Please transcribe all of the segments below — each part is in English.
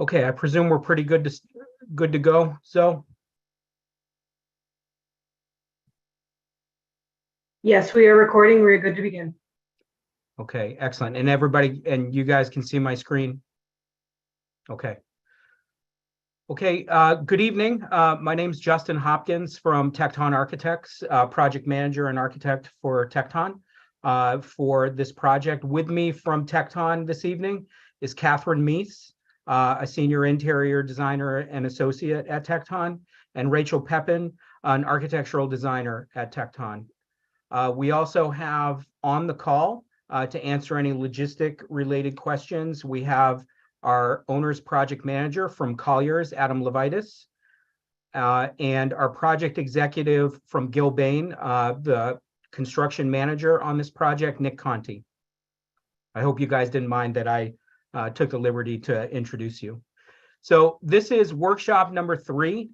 Okay, I presume we're pretty good to go. So, Yes, we are recording. We're good to begin. okay, excellent. And everybody, and you guys can see my screen. Okay. Okay, good evening. My name is Justin Hopkins from Tecton Architects, project manager and architect for Tecton for this project. With me from Tecton this evening is Catherine Meese, a senior interior designer and associate at Tecton, and Rachel Pepin, an architectural designer at Tecton. We also have on the call to answer any logistic related questions. We have our owner's project manager from Colliers, Adam Levitis, and our project executive from Gilbane, the construction manager on this project, Nick Conti. I hope you guys didn't mind that I took the liberty to introduce you. So this is workshop number 3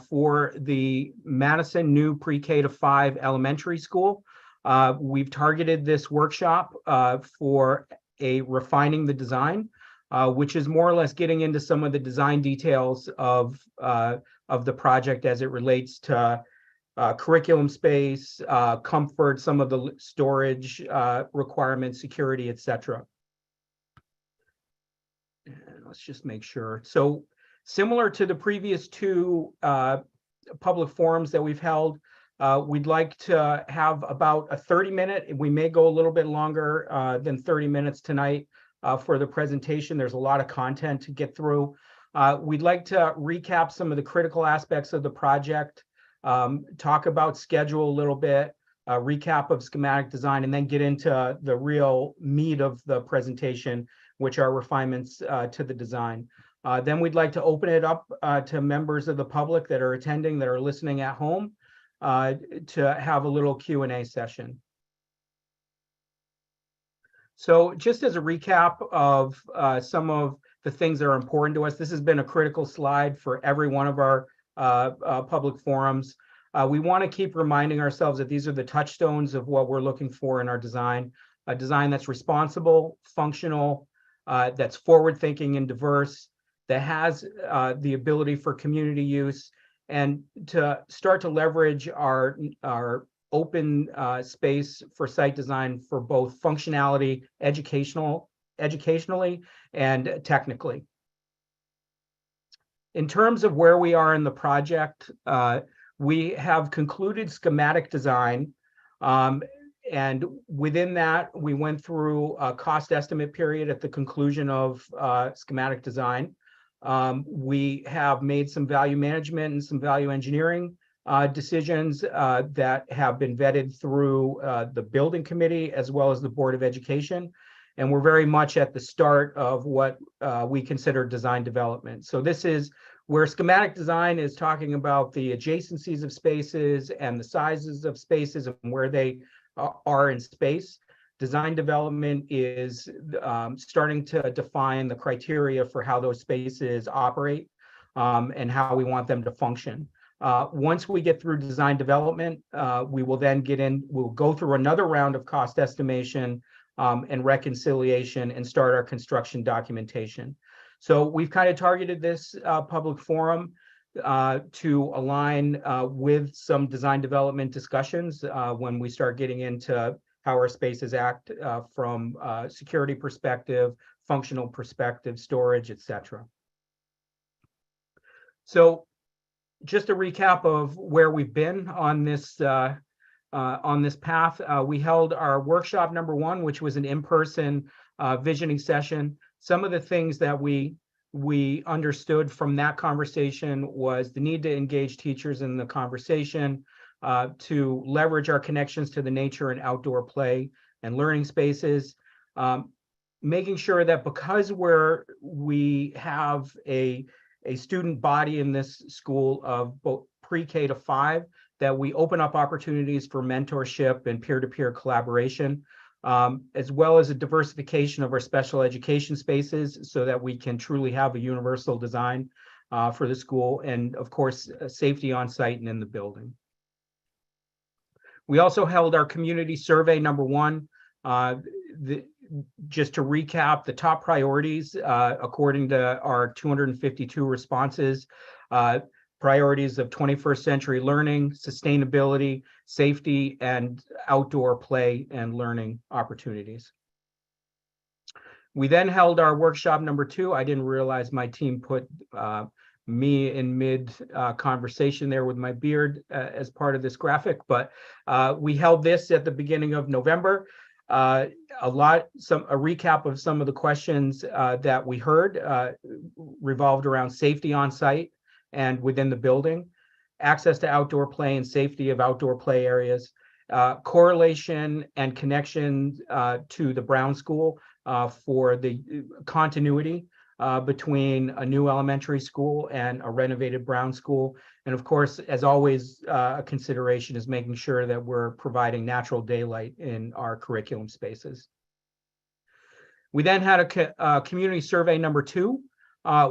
for the Madison New Pre-K to 5 Elementary School. We've targeted this workshop for a refining the design, which is more or less getting into some of the design details of the project as it relates to curriculum space, comfort, some of the storage requirements, security, etc. Let's just make sure. So similar to the previous 2 public forums that we've held, we'd like to have about a 30-minute, we may go a little bit longer than 30 minutes tonight for the presentation. There's a lot of content to get through. We'd like to recap some of the critical aspects of the project, talk about schedule a little bit, recap of schematic design, and then get into the real meat of the presentation, which are refinements to the design. Then we'd like to open it up to members of the public that are attending, that are listening at home, to have a little Q&A session. So just as a recap of some of the things that are important to us, this has been a critical slide for every one of our public forums. We want to keep reminding ourselves that these are the touchstones of what we're looking for in our design, a design that's responsible, functional, that's forward-thinking and diverse, that has the ability for community use, and to start to leverage our open space for site design for both functionality, educationally, and technically. In terms of where we are in the project, we have concluded schematic design, and within that, we went through a cost estimate period at the conclusion of schematic design. We have made some value management and some value engineering decisions that have been vetted through the building committee as well as the Board of Education. And we're very much at the start of what we consider design development. So this is where schematic design is talking about the adjacencies of spaces and the sizes of spaces and where they are in space. Design development is starting to define the criteria for how those spaces operate and how we want them to function. Once we get through design development, we will then we'll go through another round of cost estimation and reconciliation and start our construction documentation. So we've kind of targeted this public forum to align with some design development discussions when we start getting into how our spaces act from a security perspective, functional perspective, storage, etc. So just a recap of where we've been on this path. We held our workshop number 1, which was an in-person visioning session. Some of the things that we understood from that conversation was the need to engage teachers in the conversation, to leverage our connections to the nature and outdoor play and learning spaces, making sure that because we have a student body in this school of both pre-K to 5, that we open up opportunities for mentorship and peer-to-peer collaboration, as well as a diversification of our special education spaces so that we can truly have a universal design for the school, and of course, safety on site and in the building. We also held our community survey number 1. just to recap the top priorities, according to our 252 responses, priorities of 21st century learning, sustainability, safety, and outdoor play and learning opportunities. We then held our workshop number 2. I didn't realize my team put me in mid conversation there with my beard as part of this graphic, but we held this at the beginning of November. A recap of some of the questions that we heard revolved around safety on site and within the building, access to outdoor play and safety of outdoor play areas, correlation and connection to the Brown School for the continuity between a new elementary school and a renovated Brown School. And of course, as always, a consideration is making sure that we're providing natural daylight in our curriculum spaces. We then had a community survey number 2,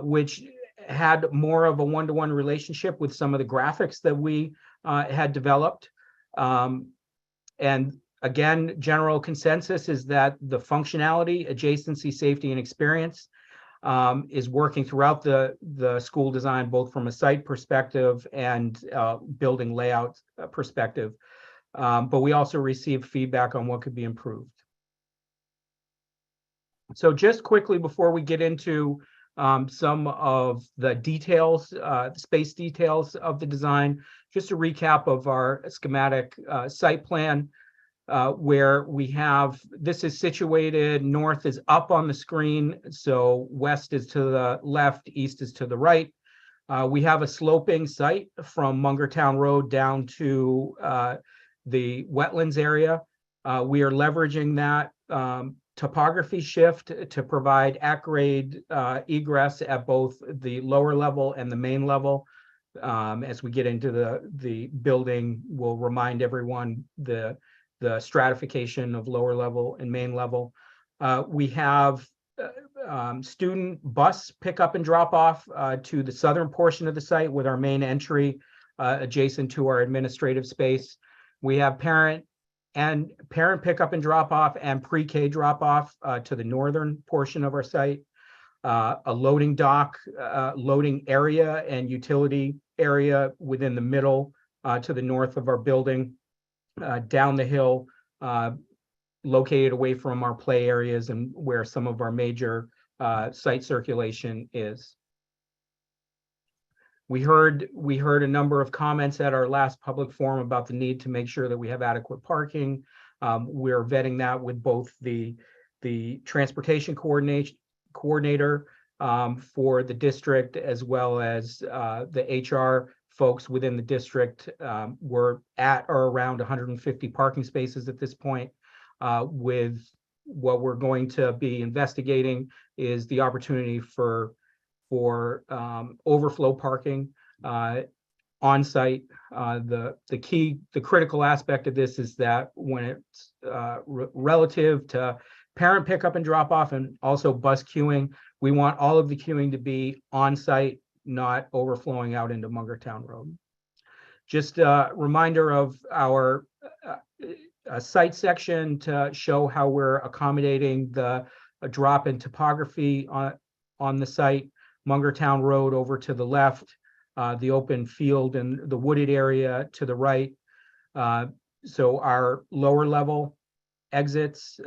which had more of a one-to-one relationship with some of the graphics that we had developed. And again, general consensus is that the functionality, adjacency, safety, and experience is working throughout the school design, both from a site perspective and building layout perspective. But we also received feedback on what could be improved. So just quickly before we get into some of the details, space details of the design, just a recap of our schematic site plan. Where we have, this is situated, north is up on the screen, so west is to the left, east is to the right. We have a sloping site from Mungertown Road down to the wetlands area. We are leveraging that topography shift to provide at-grade egress at both the lower level and the main level. As we get into the building, we'll remind everyone the stratification of lower level and main level. We have student bus pickup and drop off to the southern portion of the site with our main entry adjacent to our administrative space. We have parent pickup and drop off and pre-K drop off to the northern portion of our site. A loading dock, loading area and utility area within the middle to the north of our building. Down the hill, located away from our play areas and where some of our major site circulation is. We heard a number of comments at our last public forum about the need to make sure that we have adequate parking. We're vetting that with both the transportation coordinator for the district, as well as the HR folks within the district. We're at or around 150 parking spaces at this point. With what we're going to be investigating is the opportunity for overflow parking on site. The critical aspect of this is that when it's relative to parent pickup and drop off and also bus queuing, we want all of the queuing to be on site, not overflowing out into Mungertown Road. Just a reminder of our site section to show how we're accommodating the drop in topography on the site. Mungertown Road over to the left, the open field and the wooded area to the right. So our lower level exits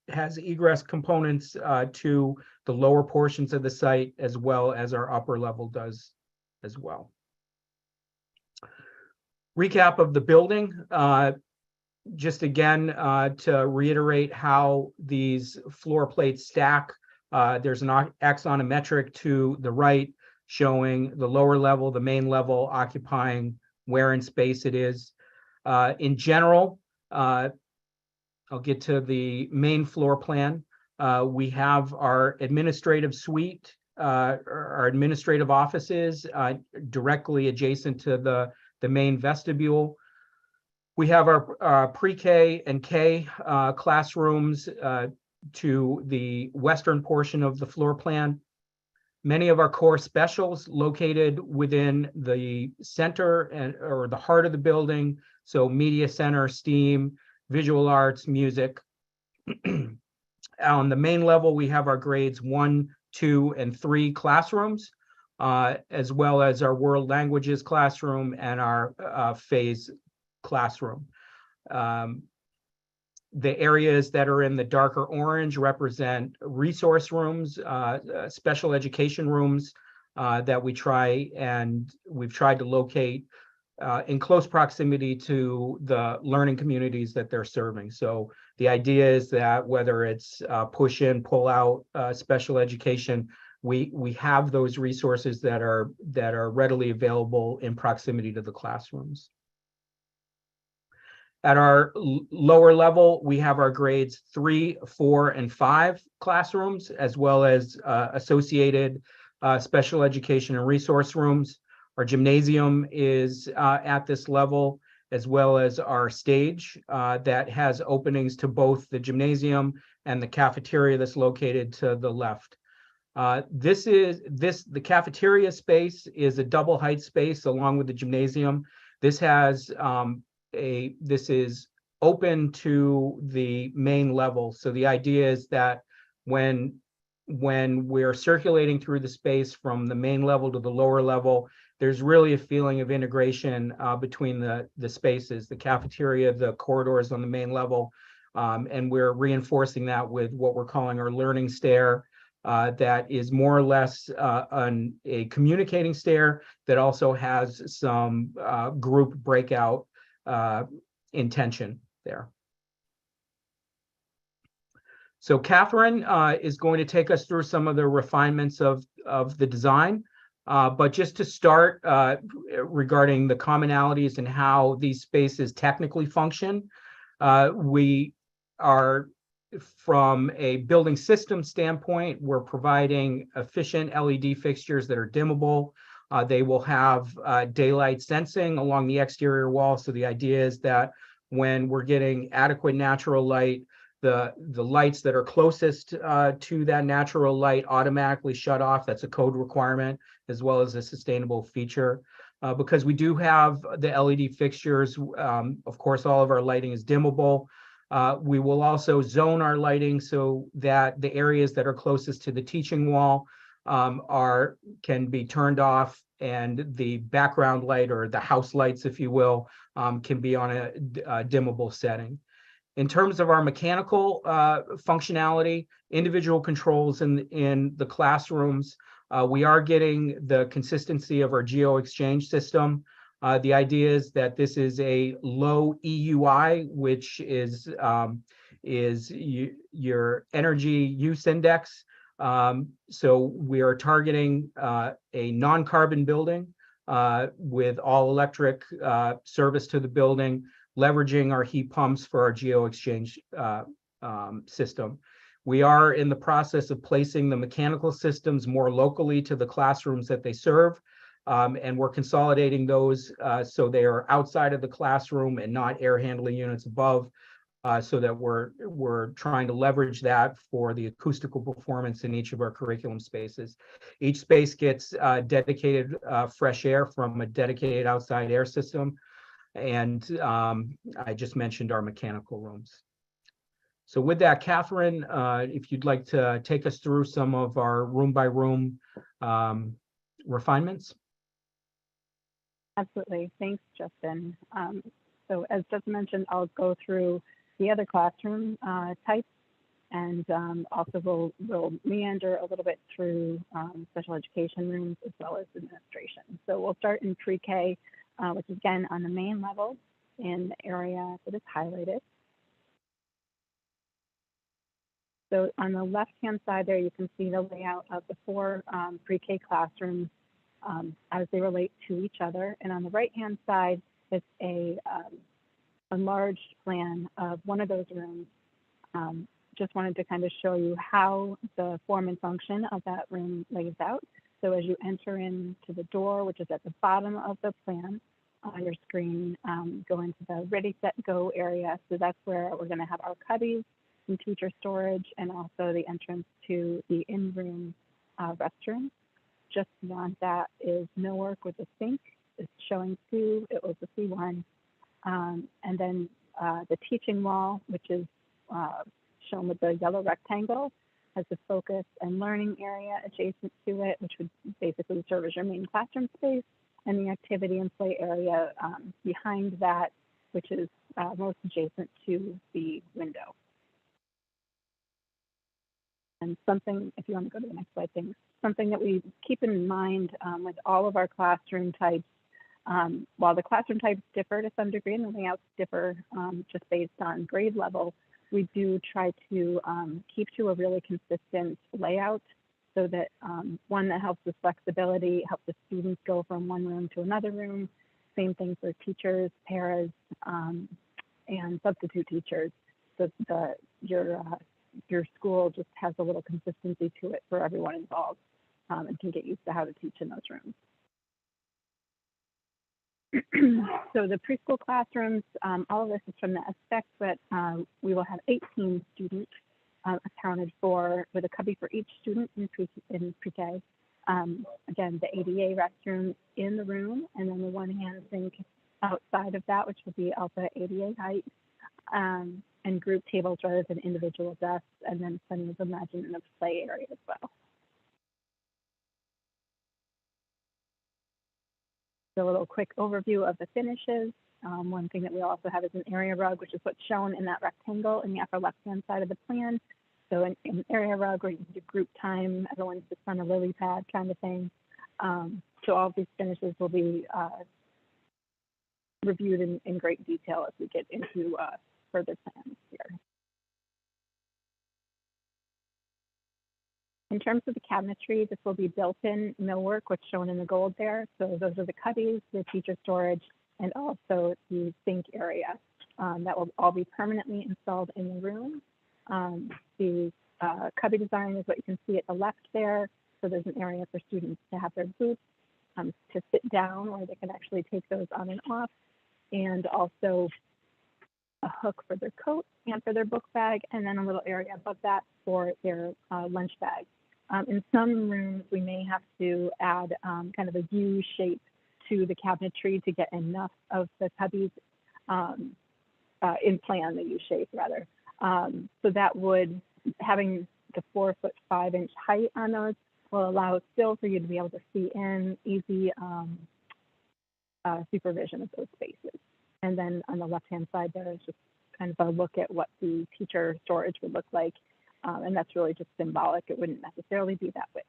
has egress components to the lower portions of the site, as well as our upper level does as well. Recap of the building, just again to reiterate how these floor plates stack. There's an axonometric to the right showing the lower level, the main level occupying where in space it is. In general, I'll get to the main floor plan. We have our administrative suite, our administrative offices directly adjacent to the main vestibule. We have our pre-K and K classrooms to the western portion of the floor plan. Many of our core specials located within the center or the heart of the building. So media center, STEAM, visual arts, music. On the main level, we have our grades 1, 2, and 3 classrooms, as well as our world languages classroom and our phase classroom. The areas that are in the darker orange represent resource rooms, special education rooms that we've tried to locate in close proximity to the learning communities that they're serving. So the idea is that whether it's push in, pull out special education, we have those resources that are readily available in proximity to the classrooms. At our lower level, we have our grades 3, 4, and 5 classrooms, as well as associated special education and resource rooms. Our gymnasium is at this level, as well as our stage that has openings to both the gymnasium and the cafeteria that's located to the left. The cafeteria space is a double height space along with the gymnasium. This has this is open to the main level. So the idea is that when we're circulating through the space from the main level to the lower level, there's really a feeling of integration between the spaces, the cafeteria, the corridors on the main level, and we're reinforcing that with what we're calling our learning stair, that is more or less a communicating stair that also has some group breakout intention there. So Catherine is going to take us through some of the refinements of the design. But just to start regarding the commonalities and how these spaces technically function, we are, from a building system standpoint, we're providing efficient LED fixtures that are dimmable. They will have daylight sensing along the exterior wall. So the idea is that when we're getting adequate natural light, the lights that are closest to that natural light automatically shut off. That's a code requirement, as well as a sustainable feature. Because we do have the LED fixtures, of course, all of our lighting is dimmable. We will also zone our lighting so that the areas that are closest to the teaching wall can be turned off, and the background light, or the house lights, if you will, can be on a dimmable setting. In terms of our mechanical functionality, individual controls in the classrooms, we are getting the consistency of our geo exchange system. The idea is that this is a low EUI, which is your energy use index. So we are targeting a non-carbon building with all electric service to the building, leveraging our heat pumps for our geo exchange system. We are in the process of placing the mechanical systems more locally to the classrooms that they serve, and we're consolidating those so they are outside of the classroom and not air handling units above, so that we're trying to leverage that for the acoustical performance in each of our curriculum spaces. Each space gets dedicated fresh air from a dedicated outside air system. And I just mentioned our mechanical rooms. So with that, Catherine, if you'd like to take us through some of our room by room refinements. Absolutely. Thanks, Justin. So as Justin mentioned, I'll go through the other classroom types, and also we'll meander a little bit through special education rooms as well as administration. So we'll start in pre-K, which is again on the main level in the area that is highlighted. So on the left-hand side there, you can see the layout of the 4 pre-K classrooms as they relate to each other. And on the right-hand side, it's a enlarged plan of one of those rooms. Just wanted to kind of show you how the form and function of that room lays out. So as you enter into the door, which is at the bottom of the plan on your screen, go into the Ready, Set, Go area. So that's where we're going to have our cubbies and teacher storage, and also the entrance to the in-room restroom. Just beyond that is millwork with a sink. It's showing 2. It was a C1. And then the teaching wall, which is shown with the yellow rectangle, has the focus and learning area adjacent to it, which would basically serve as your main classroom space, and the activity and play area behind that, which is most adjacent to the window. And something, if you want to go to the next slide, things, something that we keep in mind with all of our classroom types, while the classroom types differ to some degree and the layouts differ just based on grade level, we do try to keep to a really consistent layout so that one that helps with flexibility, helps the students go from one room to another room. Same thing for teachers, paras, and substitute teachers. So your school just has a little consistency to it for everyone involved and can get used to how to teach in those rooms. So the preschool classrooms, all of this is from the aspect, but we will have 18 students accounted for with a cubby for each student in pre-K. Again, the ADA restroom in the room, and then the one-hand sink outside of that, which will be alpha ADA height, and group tables rather than individual desks, and then plenty of imaginative play area as well. So a little quick overview of the finishes. One thing that we also have is an area rug, which is what's shown in that rectangle in the upper left-hand side of the plan. So an area rug where you can do group time, everyone sits on a lily pad kind of thing. So all of these finishes will be reviewed in great detail as we get into further plans here. In terms of the cabinetry, this will be built-in millwork, what's shown in the gold there. So those are the cubbies, the teacher storage, and also the sink area. That will all be permanently installed in the room. The cubby design is what you can see at the left there. So there's an area for students to have their boots, to sit down, where they can actually take those on and off, and also a hook for their coat and for their book bag, and then a little area above that for their lunch bag. In some rooms, we may have to add kind of a U shape to the cabinetry to get enough of the cubbies in plan, the U shape rather. So that would, having the 4'5" height on those will allow still for you to be able to see in easy supervision of those spaces. And then on the left-hand side, there is just kind of a look at what the teacher storage would look like. And that's really just symbolic. It wouldn't necessarily be that way.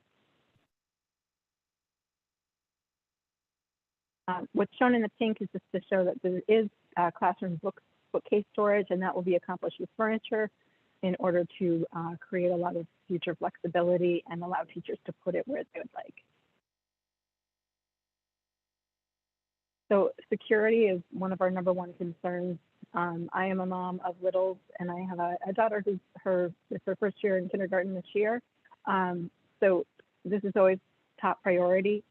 What's shown in the pink is just to show that there is classroom bookcase storage, and that will be accomplished with furniture in order to create a lot of future flexibility and allow teachers to put it where they would like. So security is one of our #1 concerns. I am a mom of littles, and I have a daughter who's it's her first year in kindergarten this year. So this is always top priority.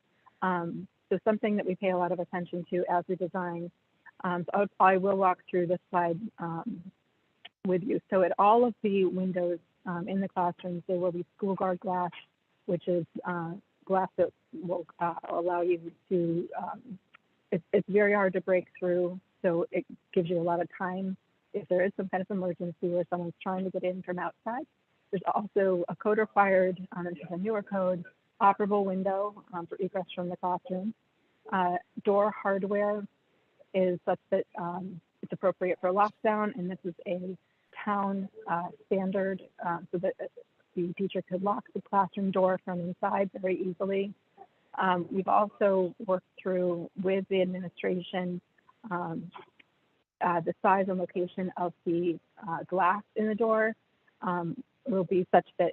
So something that we pay a lot of attention to as we design. So I will walk through this slide with you. So at all of the windows in the classrooms, there will be school guard glass, which is glass that will allow you to, it's very hard to break through. So it gives you a lot of time if there is some kind of emergency where someone's trying to get in from outside. There's also a code required, this is a newer code, operable window for egress from the classroom. Door hardware is such that it's appropriate for lockdown, and this is a town standard so that the teacher could lock the classroom door from inside very easily. We've also worked through with the administration the size and location of the glass in the door will be such that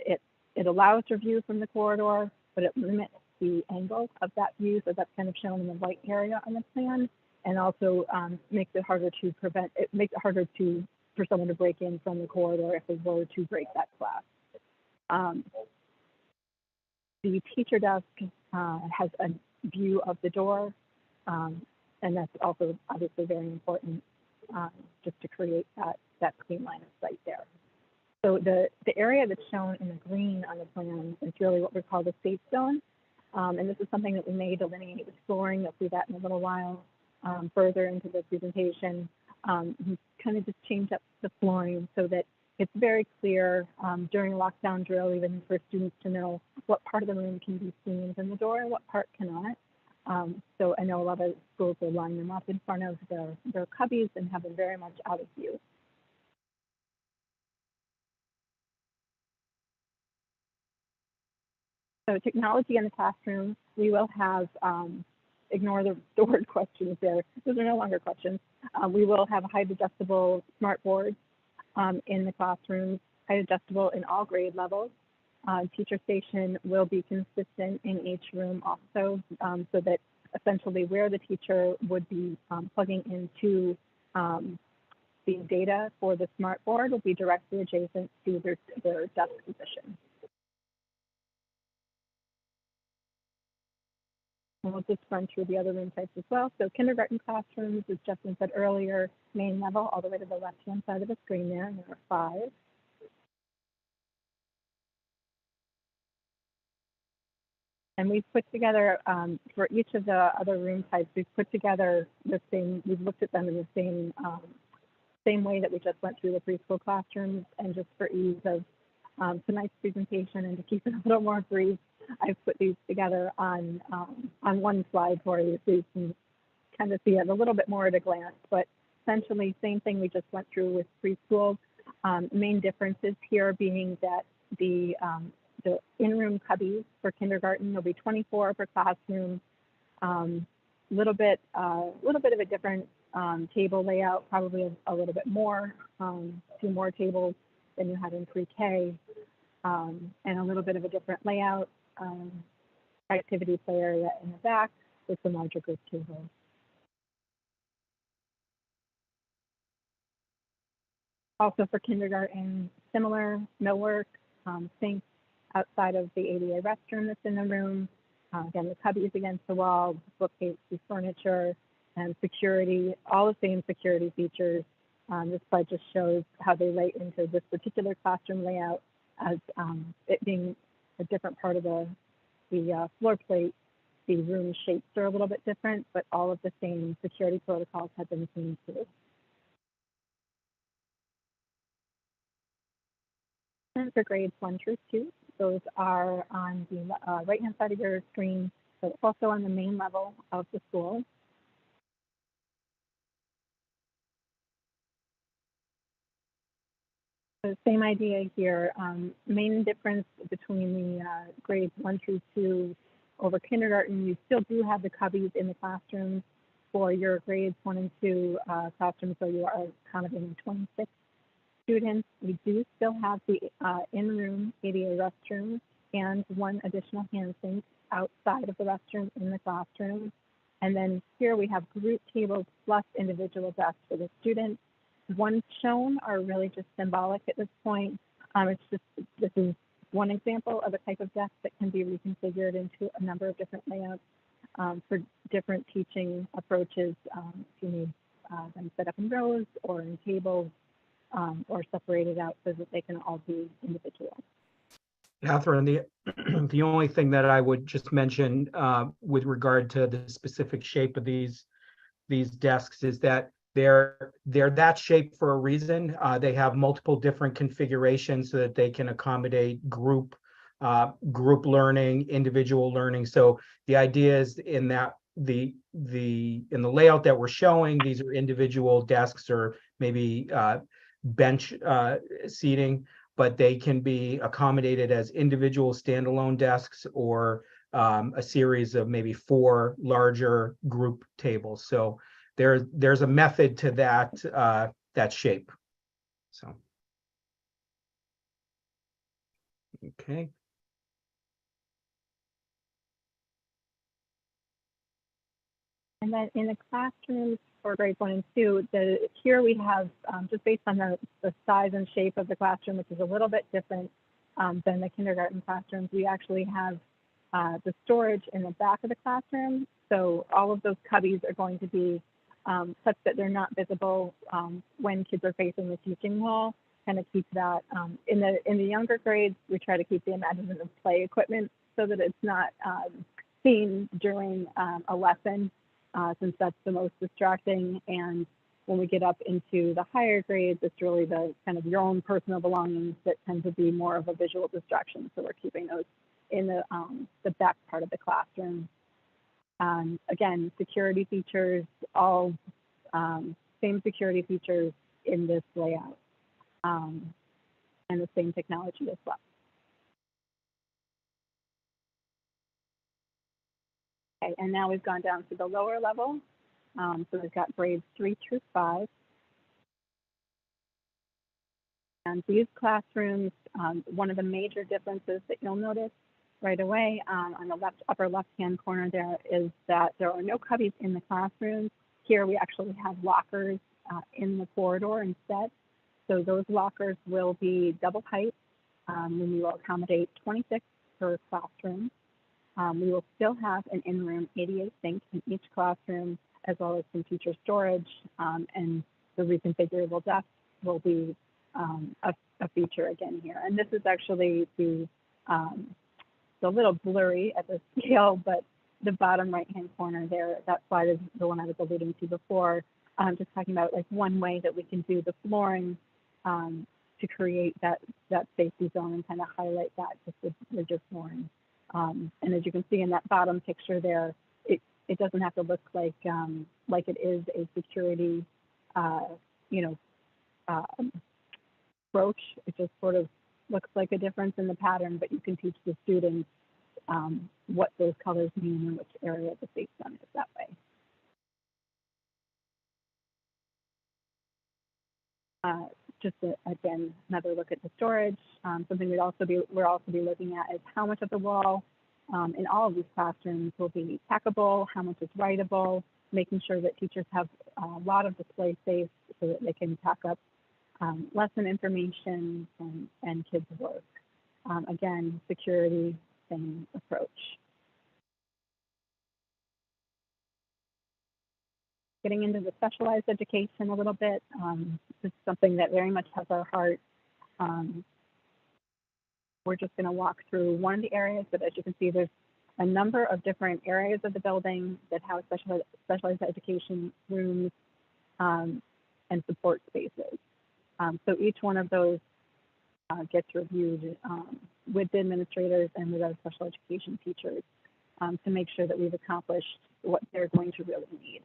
it allows for view from the corridor, but it limits the angle of that view. So that's kind of shown in the white area on the plan, and also makes it harder to for someone to break in from the corridor if they were to break that glass. The teacher desk has a view of the door, and that's also obviously very important just to create that clean line of sight there. So the area that's shown in the green on the plan is really what we call the safe zone. And this is something that we may delineate with flooring. You'll see that in a little while further into the presentation. We kind of just change up the flooring so that it's very clear during a lockdown drill, even for students to know what part of the room can be seen from the door and what part cannot. So I know a lot of schools will line them up in front of their cubbies and have them very much out of view. So technology in the classroom, we will have, ignore the word questions there. Those are no longer questions. We will have height adjustable smart boards in the classrooms, height adjustable in all grade levels. Teacher station will be consistent in each room also, so that essentially where the teacher would be plugging into the data for the smart board will be directly adjacent to their desk position. And we'll just run through the other room types as well. So kindergarten classrooms, as Justin said earlier, main level all the way to the left-hand side of the screen there, and there are 5. And we've put together, for each of the other room types, we've put together the same, we've looked at them in the same way that we just went through the preschool classrooms, and just for ease of tonight's presentation and to keep it a little more brief, I've put these together on one slide for you so you can kind of see it a little bit more at a glance. But essentially, same thing we just went through with preschool. Main differences here being that the in-room cubbies for kindergarten will be 24 per classroom. Little bit of a different table layout, probably a little bit more, 2 more tables than you had in pre-K, and a little bit of a different layout. Activity play area in the back with some larger group tables. Also for kindergarten, similar millwork, sinks outside of the ADA restroom that's in the room. Again, the cubbies against the wall, bookcases, furniture, and security, all the same security features. This slide just shows how they lay into this particular classroom layout as it being a different part of the floor plate. The room shapes are a little bit different, but all of the same security protocols have been seen too. And for grades 1 through 2, those are on the right-hand side of your screen, but also on the main level of the school. So same idea here. Main difference between the grades 1 through 2 over kindergarten, you still do have the cubbies in the classrooms for your grades 1 and 2 classrooms, so you are accommodating 26 students. We do still have the in-room ADA restroom and 1 additional hand sink outside of the restroom in the classroom. And then here we have group tables plus individual desks for the students. Ones shown are really just symbolic at this point. This is one example of a type of desk that can be reconfigured into a number of different layouts for different teaching approaches. If you need them set up in rows or in tables or separated out so that they can all be individual. Catherine, the only thing that I would just mention with regard to the specific shape of these desks is that they're that shape for a reason. They have multiple different configurations so that they can accommodate group learning, individual learning. So the idea is in that in the layout that we're showing, these are individual desks or maybe bench seating, but they can be accommodated as individual standalone desks or a series of maybe 4 larger group tables. So there's a method to that shape. So, okay. And then in the classrooms for grades 1 and 2, here we have, just based on the size and shape of the classroom, which is a little bit different than the kindergarten classrooms, we actually have the storage in the back of the classroom. So all of those cubbies are going to be such that they're not visible when kids are facing the teaching wall. Kind of keep that in the younger grades. We try to keep the imaginative play equipment so that it's not seen during a lesson, since that's the most distracting. And when we get up into the higher grades, it's really the kind of your own personal belongings that tend to be more of a visual distraction. So we're keeping those in the back part of the classroom. Again, security features, all same security features in this layout, and the same technology as well. Okay, and now we've gone down to the lower level. So we've got grades 3 through 5. And these classrooms, one of the major differences that you'll notice right away on the upper left-hand corner there is that there are no cubbies in the classrooms. Here we actually have lockers in the corridor instead. So those lockers will be double height, and we will accommodate 26 per classroom. We will still have an in-room ADA sink in each classroom, as well as some teacher storage, and the reconfigurable desk will be a feature again here. And this is actually it's a little blurry at the scale, but the bottom right-hand corner there, that slide is the one I was alluding to before. Just talking about like one way that we can do the flooring to create that safety zone and kind of highlight that just with rigid flooring. And as you can see in that bottom picture there, it doesn't have to look like it is a security, approach. It just sort of looks like a difference in the pattern, but you can teach the students what those colors mean and which area the safe zone is that way. Again, another look at the storage. Something we'll also be looking at is how much of the wall in all of these classrooms will be packable, how much is writable, making sure that teachers have a lot of display space so that they can pack up lesson information and kids' work. Again, security, same approach. Getting into the specialized education a little bit, this is something that very much has our heart. We're just going to walk through one of the areas, but as you can see, there's a number of different areas of the building that have specialized education rooms and support spaces. So each one of those gets reviewed with the administrators and with our special education teachers to make sure that we've accomplished what they're going to really need.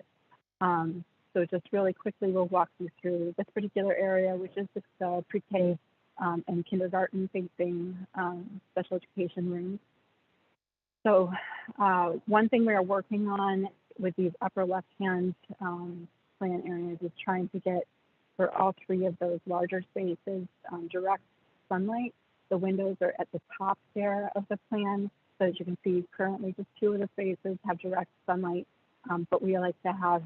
So just really quickly, we'll walk you through this particular area, which is the pre-K and kindergarten facing special education rooms. So one thing we are working on with these upper left-hand plan areas is trying to get for all three of those larger spaces direct sunlight. The windows are at the top there of the plan. So as you can see, currently just 2 of the spaces have direct sunlight, but we like to have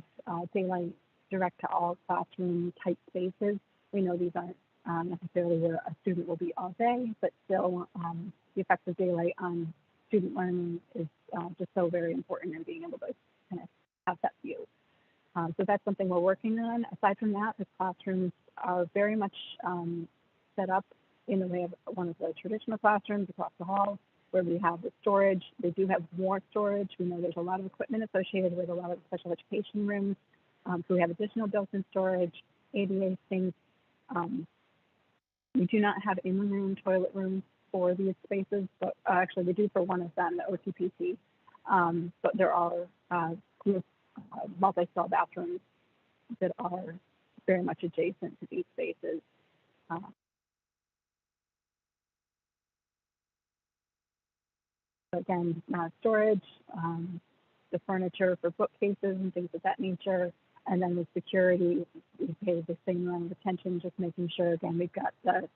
daylight direct to all classroom type spaces. We know these aren't necessarily where a student will be all day, but still the effect of daylight on student learning is just so very important in being able to kind of have that view. So that's something we're working on. Aside from that, the classrooms are very much set up in the way of one of the traditional classrooms across the hall, where we have the storage. They do have more storage. We know there's a lot of equipment associated with a lot of special education rooms. So we have additional built-in storage, ADA sinks. We do not have in-room toilet rooms for these spaces, but actually we do for one of them, the OTPC. But there are group multi-stall bathrooms that are very much adjacent to these spaces. Again, storage, the furniture for bookcases and things of that nature, and then with security, we pay the same amount of attention, just making sure, again, we've got the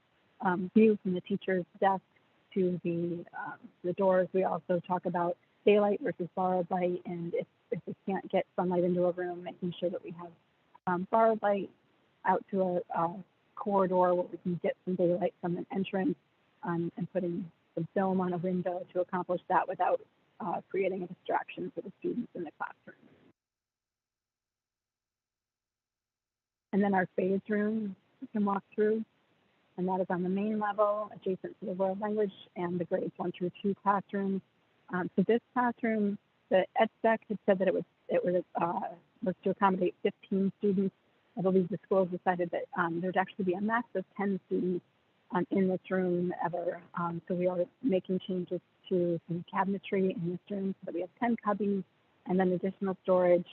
view from the teacher's desk to the doors. We also talk about daylight versus borrowed light, and if we can't get sunlight into a room, making sure that we have borrowed light out to a corridor where we can get some daylight from an entrance, and putting some film on a window to accomplish that without creating a distraction for the students in the classroom. And then our phase room we can walk through, and that is on the main level, adjacent to the world language and the grades 1 through 2 classrooms. So this classroom, the EdSec had said that it was to accommodate 15 students. I believe the school decided that there'd actually be a max of 10 students in this room ever. So we are making changes to some cabinetry in this room so that we have 10 cubbies and then additional storage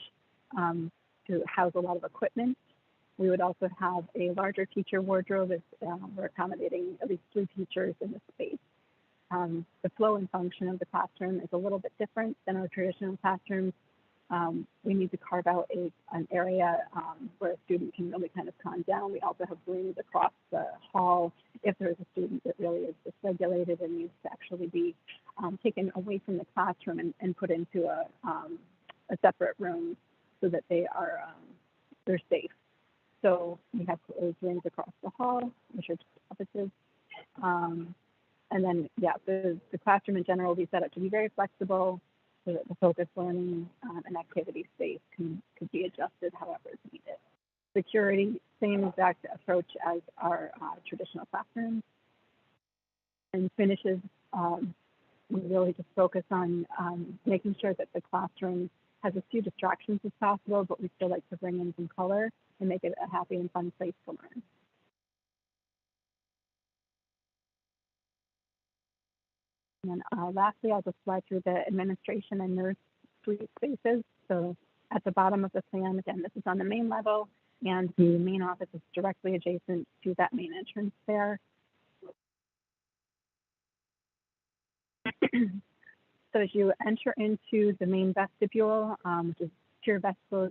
to house a lot of equipment. We would also have a larger teacher wardrobe as we're accommodating at least 3 teachers in this space. The flow and function of the classroom is a little bit different than our traditional classrooms. We need to carve out an area where a student can really kind of calm down. We also have rooms across the hall if there's a student that really is dysregulated and needs to actually be taken away from the classroom and put into a separate room so that they're safe. So we have those rooms across the hall, which are offices. And then, yeah, the classroom in general will be set up to be very flexible so that the focused learning and activity space could be adjusted however is needed. Security, same exact approach as our traditional classrooms. And finishes, we really just focus on making sure that the classroom has as few distractions as possible, but we still like to bring in some color and make it a happy and fun place to learn. And then lastly, I'll just slide through the administration and nurse suite spaces. So at the bottom of the plan, again, this is on the main level, and the main office is directly adjacent to that main entrance there. So as you enter into the main vestibule, which is pure vestibule,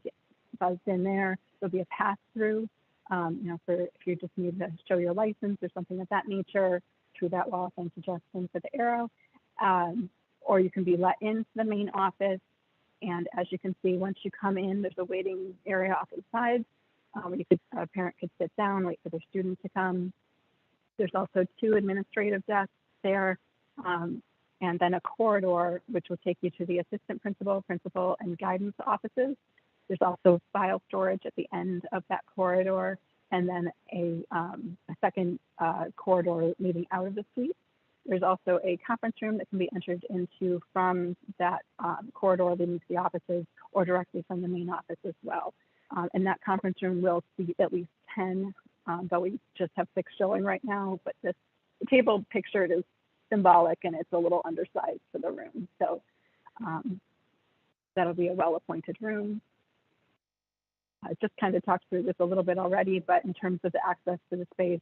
buzzed in there, there'll be a pass through, for if you just need to show your license or something of that nature, through that wall, and suggestion for the arrow, or you can be let into the main office. And as you can see, once you come in, there's a waiting area off to the side. A parent could sit down, wait for their student to come. There's also 2 administrative desks there, and then a corridor, which will take you to the assistant principal, and guidance offices. There's also file storage at the end of that corridor, and then a second corridor leading out of the suite. There's also a conference room that can be entered into from that corridor leading to the offices or directly from the main office as well. And that conference room will see at least 10, though we just have 6 showing right now, but the table pictured is symbolic and it's a little undersized for the room. So that'll be a well-appointed room. I just kind of talked through this a little bit already, but in terms of the access to the space,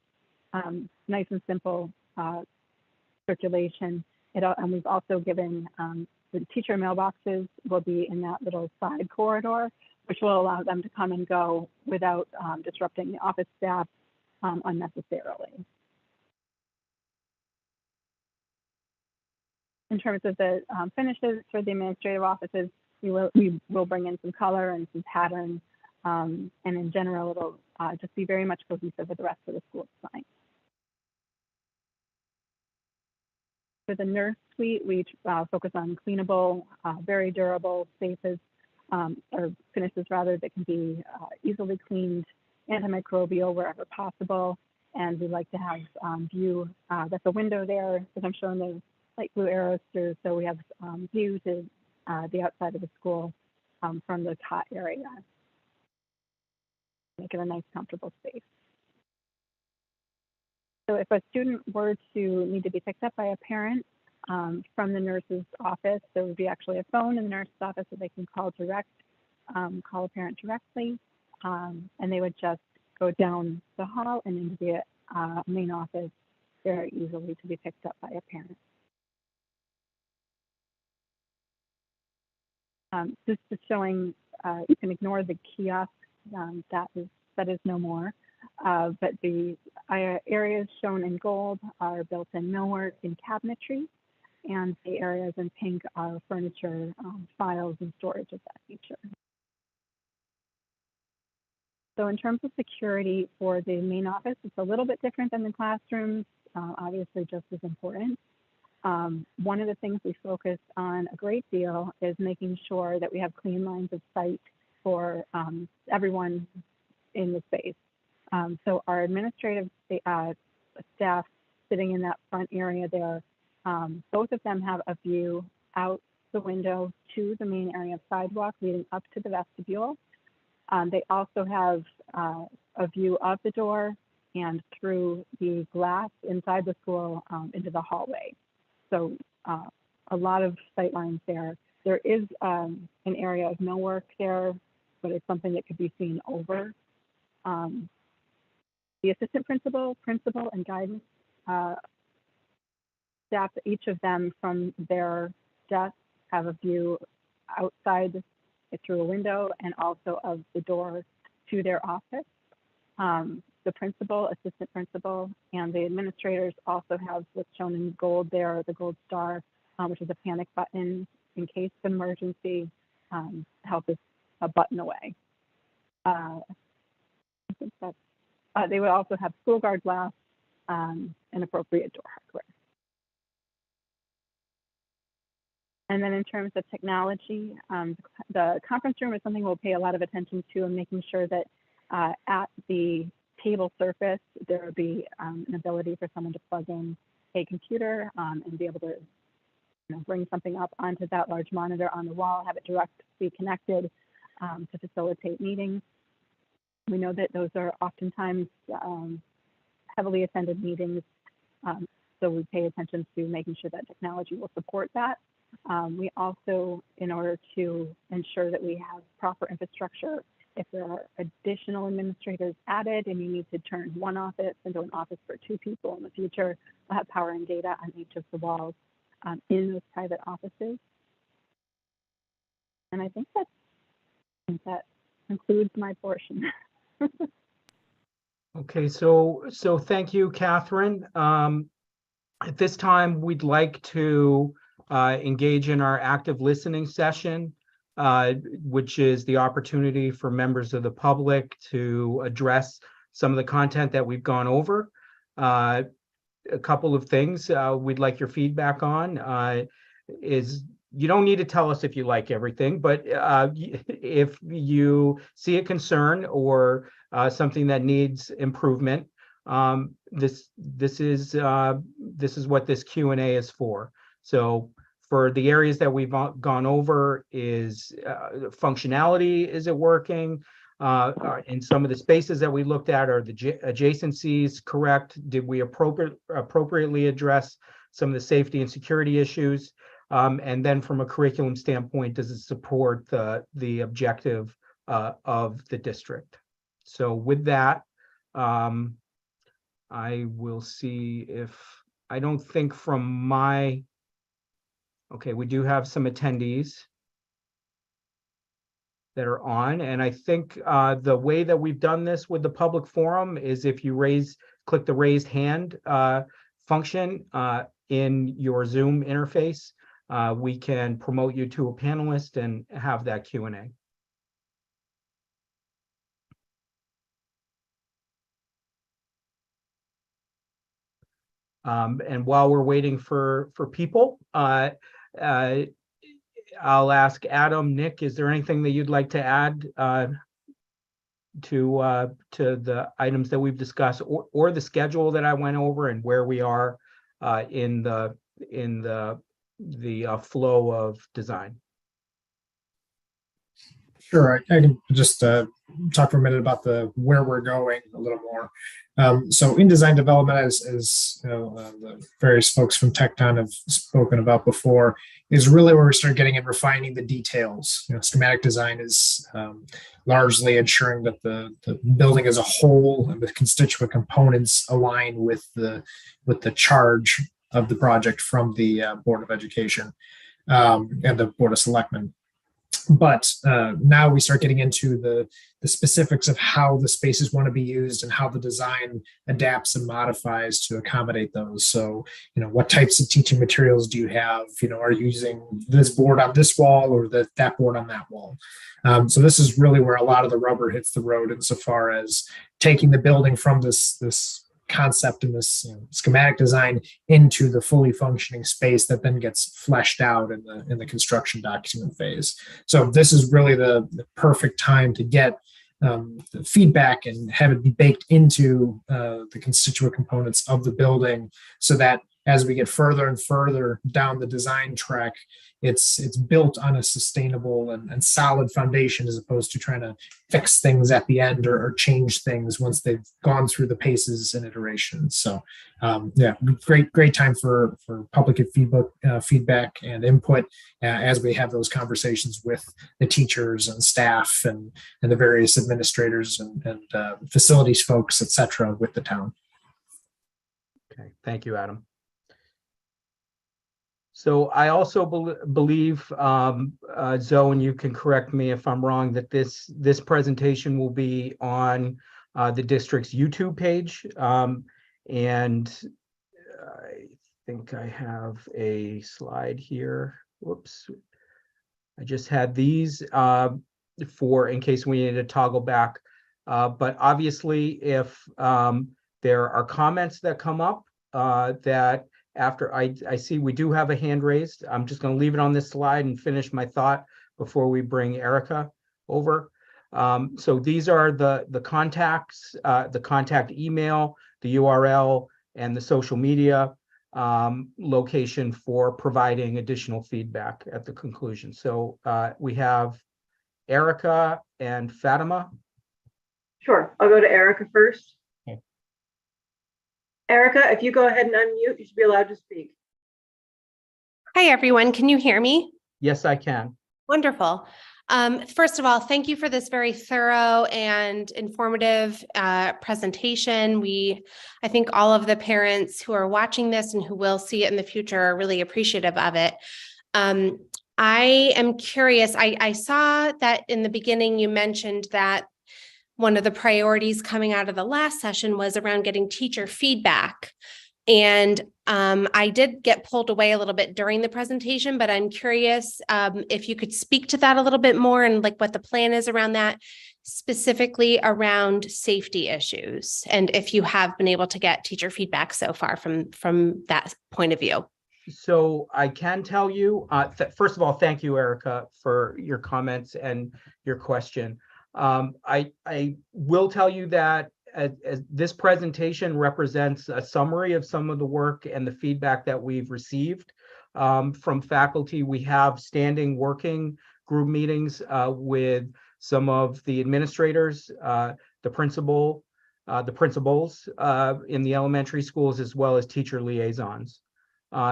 nice and simple circulation. And we've also given the teacher mailboxes will be in that little side corridor, which will allow them to come and go without disrupting the office staff unnecessarily. In terms of the finishes for the administrative offices, we will bring in some color and some pattern, and in general, it'll just be very much cohesive with the rest of the school design. For the nurse suite, we focus on cleanable, very durable spaces, or finishes rather, that can be easily cleaned, antimicrobial wherever possible. And we like to have view, that's a window there that I'm showing the light blue arrows through. So we have view to the outside of the school from the cot area. Make it a nice, comfortable space. So if a student were to need to be picked up by a parent from the nurse's office, there would be actually a phone in the nurse's office that they can call a parent directly, and they would just go down the hall and into the main office very easily to be picked up by a parent. This is showing, you can ignore the kiosk, that is no more. But the areas shown in gold are built-in millwork and cabinetry, and the areas in pink are furniture, files, and storage of that nature. So in terms of security for the main office, it's a little bit different than the classrooms, obviously just as important. One of the things we focus on a great deal is making sure that we have clean lines of sight for everyone in the space. So our administrative staff sitting in that front area there, both of them have a view out the window to the main area of sidewalk leading up to the vestibule. They also have a view of the door and through the glass inside the school into the hallway. So a lot of sight lines there. There is an area of millwork there, but it's something that could be seen over. The assistant principal, and guidance staff, each of them from their desk have a view outside through a window and also of the door to their office. The principal, assistant principal, and the administrators also have what's shown in gold there, the gold star, which is a panic button in case of emergency. Help is a button away. I think that's, they would also have school guard glass and appropriate door hardware. And then in terms of technology, the conference room is something we'll pay a lot of attention to, and making sure that at the table surface, there would be an ability for someone to plug in a computer and be able to bring something up onto that large monitor on the wall, have it directly connected to facilitate meetings. We know that those are oftentimes heavily attended meetings, so we pay attention to making sure that technology will support that. We also, in order to ensure that we have proper infrastructure, if there are additional administrators added and you need to turn one office into an office for 2 people in the future, we'll have power and data on each of the walls in those private offices. And I think that concludes my portion. Okay, so thank you, Catherine. At this time, we'd like to engage in our active listening session, which is the opportunity for members of the public to address some of the content that we've gone over. A couple of things we'd like your feedback on is you don't need to tell us if you like everything, but if you see a concern or something that needs improvement, this is what this Q&A is for. So for the areas that we've gone over is functionality, is it working? In some of the spaces that we looked at, are the adjacencies correct? Did we appropriately address some of the safety and security issues? And then from a curriculum standpoint, does it support the objective of the district? So with that, I will see if, I don't think from my, okay, we do have some attendees that are on, and I think the way that we've done this with the public forum is if you click the raised hand function in your Zoom interface, we can promote you to a panelist and have that Q&A. And while we're waiting for people, I'll ask Adam, Nick, is there anything that you'd like to add to the items that we've discussed, or the schedule that I went over and where we are in the flow of design? Sure, I can just talk for a minute about where we're going a little more. So in design development, as you know, the various folks from Tecton have spoken about before, is really where we start getting and refining the details. Schematic design is largely ensuring that the building as a whole and the constituent components align with the charge of the project from the Board of Education and the Board of Selectmen. But now we start getting into the specifics of how the spaces want to be used and how the design adapts and modifies to accommodate those. So, what types of teaching materials do you have? Are you using this board on this wall or that board on that wall? So this is really where a lot of the rubber hits the road insofar as taking the building from this concept and this schematic design into the fully functioning space that then gets fleshed out in the construction document phase. So this is really the perfect time to get the feedback and have it be baked into the constituent components of the building, so that as we get further and further down the design track, it's built on a sustainable and solid foundation, as opposed to trying to fix things at the end or change things once they've gone through the paces and iterations. So yeah, great time for public feedback and input as we have those conversations with the teachers and staff and the various administrators and facilities folks, et cetera, with the town. Okay, thank you, Adam. So I also believe, Zoe, and you can correct me if I'm wrong, that this presentation will be on the district's YouTube page. And I think I have a slide here. Whoops. I just had these for in case we need to toggle back. But obviously, if there are comments that come up that after I see we do have a hand raised, I'm just going to leave it on this slide and finish my thought before we bring Erica over. So these are the contacts, the contact email, the URL, and the social media location for providing additional feedback at the conclusion. So we have Erica and Fatima. Sure, I'll go to Erica first. Okay. Erica, if you go ahead and unmute, you should be allowed to speak. Hi, everyone. Can you hear me? Yes, I can. Wonderful. First of all, thank you for this very thorough and informative presentation. I think all of the parents who are watching this and who will see it in the future are really appreciative of it. I am curious, I saw that in the beginning you mentioned that one of the priorities coming out of the last session was around getting teacher feedback. And I did get pulled away a little bit during the presentation, but I'm curious if you could speak to that a little bit more and like what the plan is around that, specifically around safety issues, and if you have been able to get teacher feedback so far from that point of view. So I can tell you, first of all, thank you, Erica, for your comments and your question. I will tell you that as this presentation represents a summary of some of the work and the feedback that we've received from faculty. We have standing working group meetings with some of the administrators, the principals in the elementary schools, as well as teacher liaisons.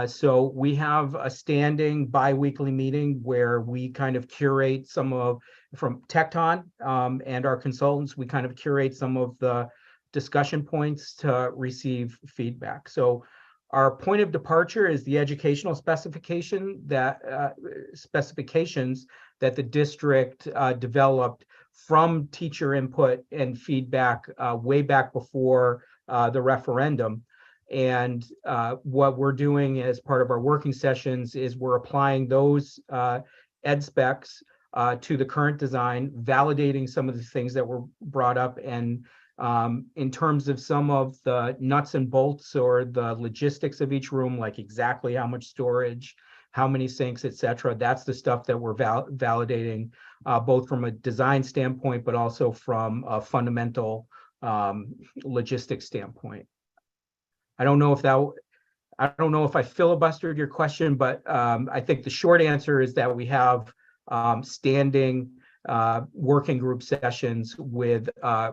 So we have a standing bi-weekly meeting where we kind of curate some of, from Tecton and our consultants, we kind of curate some of the discussion points to receive feedback. So our point of departure is the educational specifications that the district developed from teacher input and feedback way back before the referendum. And what we're doing as part of our working sessions is we're applying those ed specs to the current design, validating some of the things that were brought up. And in terms of some of the nuts and bolts or the logistics of each room, like exactly how much storage, how many sinks, et cetera, that's the stuff that we're validating both from a design standpoint, but also from a fundamental logistics standpoint. I don't know if I filibustered your question, but I think the short answer is that we have standing working group sessions with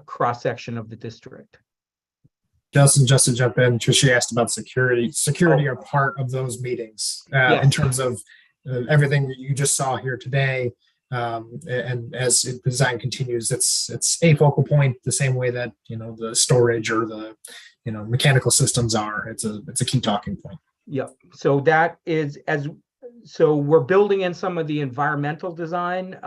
cross-section of the district. Justin, just to jump in, Tricia asked about security. Security are part of those meetings in terms of everything that you just saw here today. And as the design continues, it's a focal point the same way that, the storage or the, mechanical systems are. It's a key talking point. Yep. So that is so we're building in some of the environmental design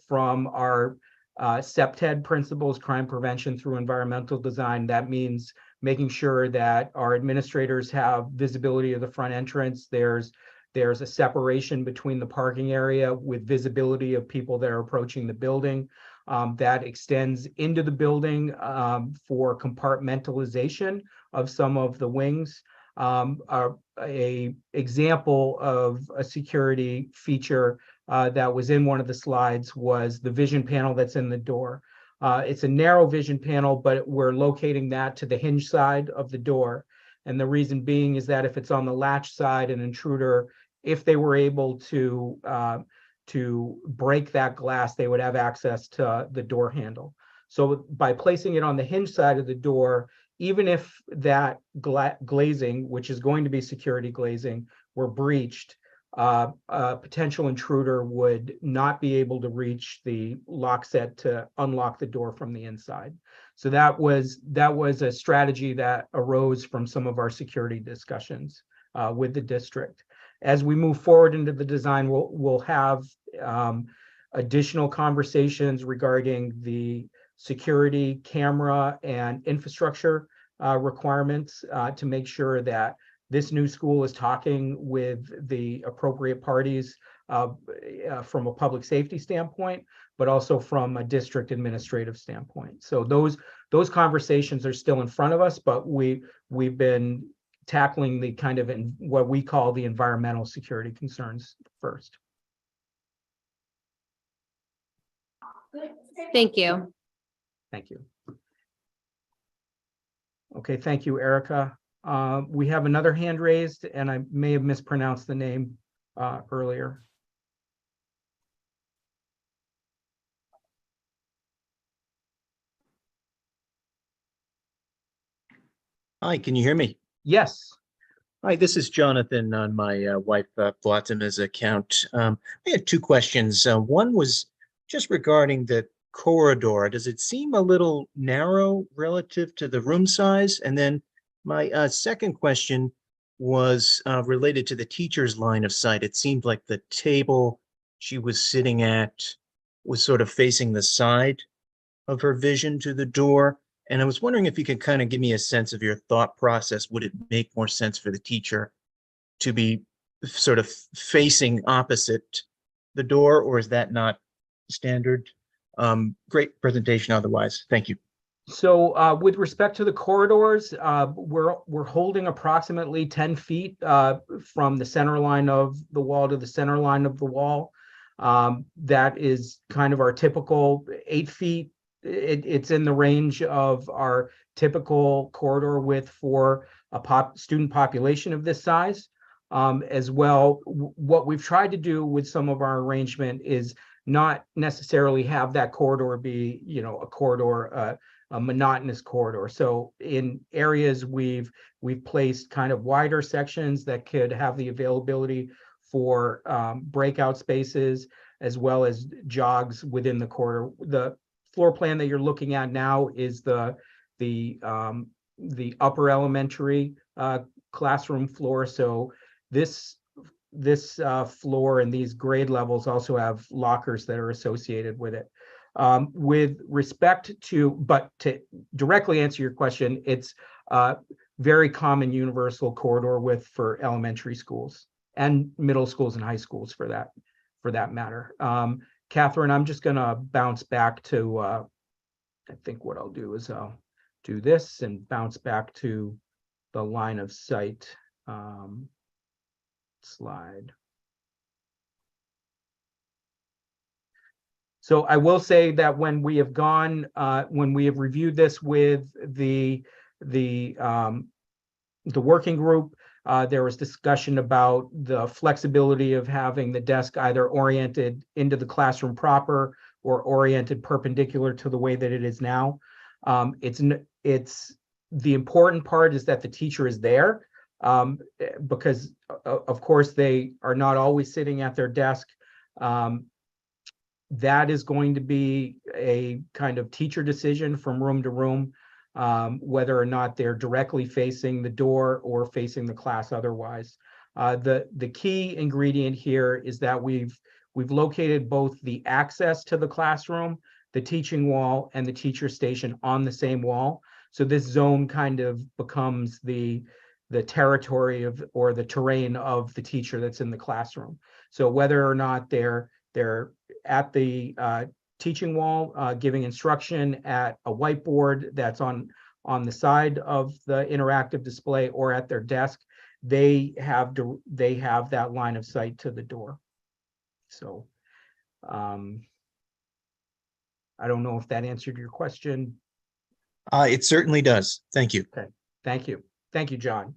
from our CPTED principles, crime prevention through environmental design. That means making sure that our administrators have visibility of the front entrance. There's a separation between the parking area with visibility of people that are approaching the building. That extends into the building for compartmentalization of some of the wings. A example of a security feature that was in one of the slides was the vision panel that's in the door. It's a narrow vision panel, but we're locating that to the hinge side of the door. And the reason being is that if it's on the latch side, an intruder, if they were able to break that glass, they would have access to the door handle. So by placing it on the hinge side of the door, even if that glazing, which is going to be security glazing, were breached, a potential intruder would not be able to reach the lock set to unlock the door from the inside. So that was a strategy that arose from some of our security discussions with the district. As we move forward into the design, we'll have additional conversations regarding the security, camera, and infrastructure requirements to make sure that this new school is talking with the appropriate parties from a public safety standpoint, but also from a district administrative standpoint. So those conversations are still in front of us, but we've been tackling the kind of what we call the environmental security concerns first. Thank you. Thank you. Okay, thank you, Erica. We have another hand raised, and I may have mispronounced the name earlier. Hi, can you hear me? Yes. Hi, this is Jonathan on my wife Flatima's account. I had two questions. One was just regarding the corridor. Does it seem a little narrow relative to the room size? And then my second question was related to the teacher's line of sight. It seemed like the table she was sitting at was sort of facing the side of her vision to the door. And I was wondering if you could kind of give me a sense of your thought process. Would it make more sense for the teacher to be sort of facing opposite the door, or is that not standard? Great presentation otherwise. Thank you. So with respect to the corridors, we're holding approximately 10 feet from the center line of the wall to the center line of the wall. That is kind of our typical 8 feet. It's in the range of our typical corridor width for a student population of this size. As well, what we've tried to do with some of our arrangement is not necessarily have that corridor be, a corridor, a monotonous corridor. So in areas we've placed kind of wider sections that could have the availability for breakout spaces, as well as jogs within the corridor. The floor plan that you're looking at now is the upper elementary classroom floor. So this floor and these grade levels also have lockers that are associated with it. With respect to, but to directly answer your question, it's very common universal corridor width for elementary schools and middle schools and high schools for that matter. Catherine, I'm just gonna bounce back to, I think what I'll do is I'll do this and bounce back to the line of sight slide. So I will say that when we have when we have reviewed this with the working group, there was discussion about the flexibility of having the desk either oriented into the classroom proper or oriented perpendicular to the way that it is now. It's the important part is that the teacher is there, because of course they are not always sitting at their desk. That is going to be a kind of teacher decision from room to room, whether or not they're directly facing the door or facing the class otherwise. The key ingredient here is that we've located both the access to the classroom, the teaching wall, and the teacher station on the same wall. So this zone kind of becomes the territory of, or the terrain of the teacher that's in the classroom. So whether or not they're at the teaching wall, giving instruction at a whiteboard that's on the side of the interactive display, or at their desk, they have that line of sight to the door. So I don't know if that answered your question. It certainly does. Thank you. Okay, thank you. Thank you, John.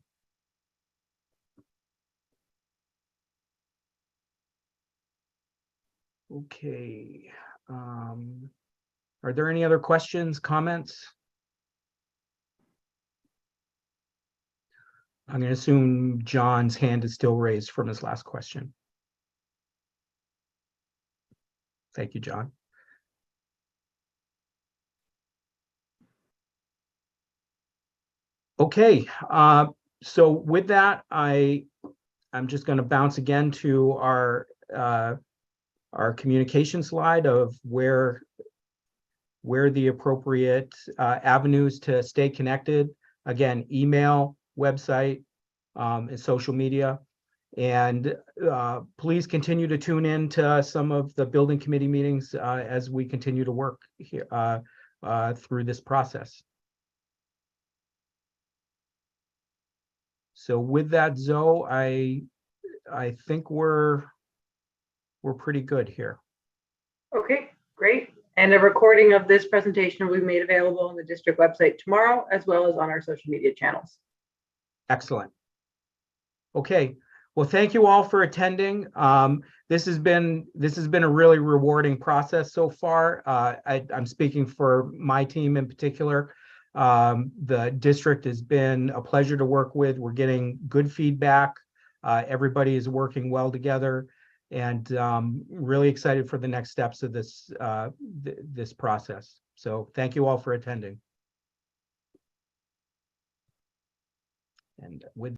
Okay. Are there any other questions, comments? I'm going to assume John's hand is still raised from his last question. Thank you, John. Okay, so with that, I'm just going to bounce again to our communication slide of where the appropriate avenues to stay connected. Again, email, website, and social media. And please continue to tune in to some of the building committee meetings as we continue to work here through this process. So with that, Zoe, I think we're pretty good here. Okay, great. And a recording of this presentation will be made available on the district website tomorrow, as well as on our social media channels. Excellent. Okay, well, thank you all for attending. This has been a really rewarding process so far. I'm speaking for my team in particular. The district has been a pleasure to work with. We're getting good feedback. Everybody is working well together, and really excited for the next steps of this this process. So thank you all for attending. And with